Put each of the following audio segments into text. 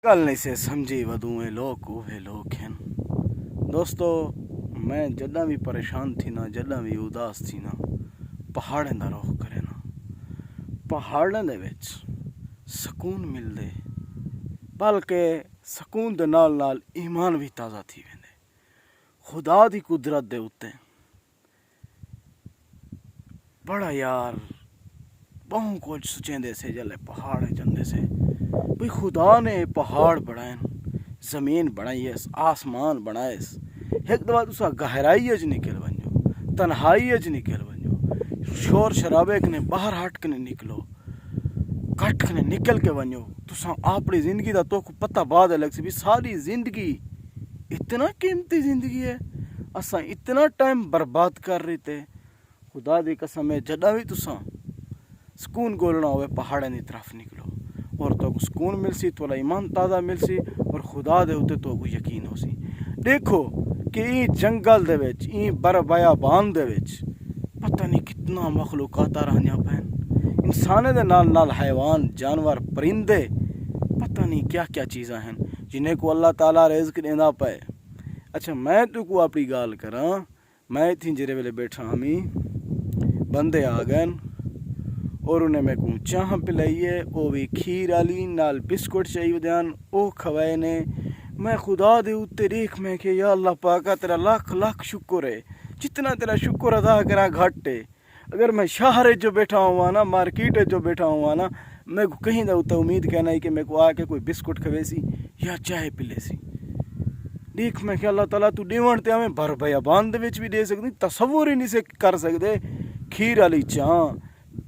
گل نہیں سے سمجھی ودوں لوگ اوہے لوگ ہیں دوستو. میں جداں بھی پریشان تھی نا، جداں بھی اداس تھی نا، پہاڑیں دا رخ کرے نا. پہاڑاں دے وچ سکون مل دے، بلکہ سکون دے نال نال ایمان بھی تازہ تھی ویندے. خدا دی قدرت دے اتے بڑا یار بہوں کچھ سچیندے سے جلے پہاڑ جندے سے بھئی خدا نے پہاڑ بڑھائیں، زمین بڑھائی ہے، آسمان بڑھائے. ایک دفعہ تسا گہرائی اچ نکل ونجو، تنہائی اچ نکل ونجو، شور شرابے کنے باہر ہٹ کنے نکلو، کٹ کنے نکل کے ونجو، تسا اپنی زندگی دا تو پتہ بعد لگ سی بھی ساری زندگی اتنا قیمتی زندگی ہے، اساں اتنا ٹائم برباد کر رہے تھے. خدا دی قسم ہے جدہ بھی تسا سکون گولنا ہوئے پہاڑیں دی طرف نکلو، اور تو سکون مل سی، تو ایمان تازہ مل سی، اور خدا دے ہوتے تو یقین ہو سی. دیکھو کہ این جنگل دے وچ، این بر بیابان دے وچ پتہ نہیں کتنا مخلوقات رہنیاں پہن، انسانے دے نال نال حیوان، جانور، پرندے، پتہ نہیں کیا کیا چیزاں ہیں جنہیں کو اللہ تعالیٰ رزق دینا پائے. اچھا میں تو کو اپنی گال کراں، میں تھی جرے ویلے بیٹھا ہمیں بندے آ گئے اور انہیں میں کو چاہ پلائیے، او بھی کھیر آلی نال بسکٹ چاہیے دیان، او کھوائے نے. میں خدا دے اوتے دیکھ میں کہ یا اللہ پاکا تیرا لاکھ لاکھ شکر ہے، جتنا تیرا شکر ادا کرا گھٹ ہے. اگر میں شہر جو بیٹھا ہوا نا، مارکیٹ جو بیٹھا ہوا نا، میں کو کہیں نہ ہوتا امید کہنا ہے کہ میں کو آ کے کوئی بسکٹ کھوے سی یا چائے پلے سی. دیکھ میں کہ اللہ تعالیٰ تو دیوان تے ہمیں بھر بیابان دے وچ بھی دے سکتی، تصور ہی نہیں سے کر سکتے. کھیر والی چاہ،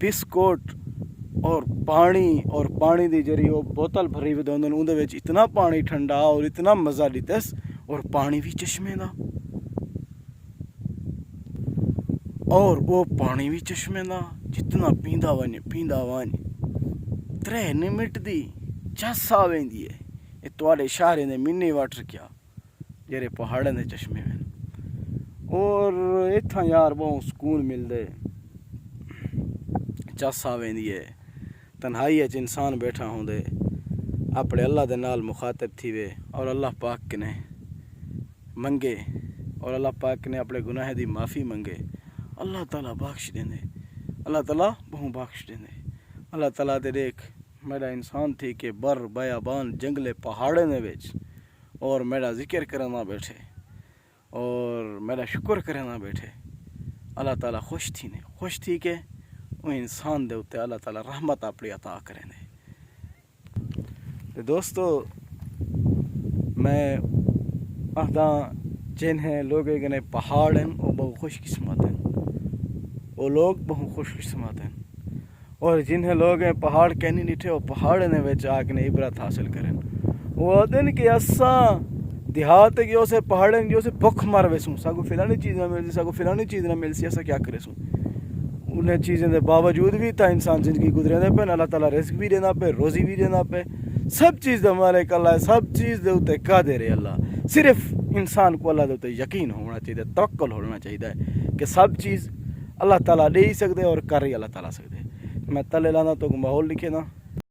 بسکٹ اور پانی دی جری وہ بوتل بھری ہوئی دے اندر وچ اتنا پانی ٹھنڈا اور اتنا مزہ لیتس، اور پانی بھی چشمے دا، اور وہ پانی بھی چشمے دا جتنا پیندا ون 3 منٹ دی چس آ ویندی ہے. یہ تواڈے شہرے دے منی واٹر کیا جڑے پہاڑاں دے چشمے ہیں. اور اتھاں یار بہت سکون مل دے، چس آ ویندی ہے. تنہائی اچ انسان بیٹھا ہوں دے اپنے اللہ دے نال مخاطب تھی وے، اور اللہ پاک نے منگے، اور اللہ پاک نے اپنے گناہ دی معافی منگے. اللہ تعالیٰ بخش دیں دے، اللہ تعالیٰ بہوں بخش دیں دے. اللہ تعالیٰ دے دیکھ میرا انسان تھی کہ بر بیابان جنگلے پہاڑے نے وچ، اور میرا ذکر کرنا بیٹھے اور میرا شکر کرنا بیٹھے. اللہ تعالیٰ خوش تھی کہ وہ انسان دے ہوتے اللہ تعالیٰ رحمت اپنی عطا کریں دے. دوستو میں آدھاں جنہیں لوگے گنے پہاڑ ہیں وہ بہت خوش قسمت ہیں، وہ لوگ بہت خوش قسمت ہیں. اور جنہیں لوگ ہیں پہاڑ کہنی نہیں تھے، وہ پہاڑ نے وچ آ کے عبرت حاصل کریں. وہ دن کہ اساں دیہات کہ اسے پہاڑیں جو اسے بھوک مار ویسوں، ساکو فلانی چیز نہ مل سی، ساکو فلانی چیز نہ مل سی، ایسا کیا کرے سوں. انہیں چیزیں دے باوجود بھی تا انسان زندگی گزرے دے پہ، اللہ تعالیٰ رزق بھی دینا پہ، روزی بھی دینا پہ، سب چیز دے مالک اللہ ہے، سب چیز دے اوتے قادر ہے اللہ. صرف انسان کو اللہ دے اوتے یقین ہونا چاہیے، توکل ہونا چاہیے کہ سب چیز اللہ تعالیٰ دے ہی سکتے اور کر ہی اللہ تعالیٰ سکتے. میں تلے لانا تو ماحول لکھے نا.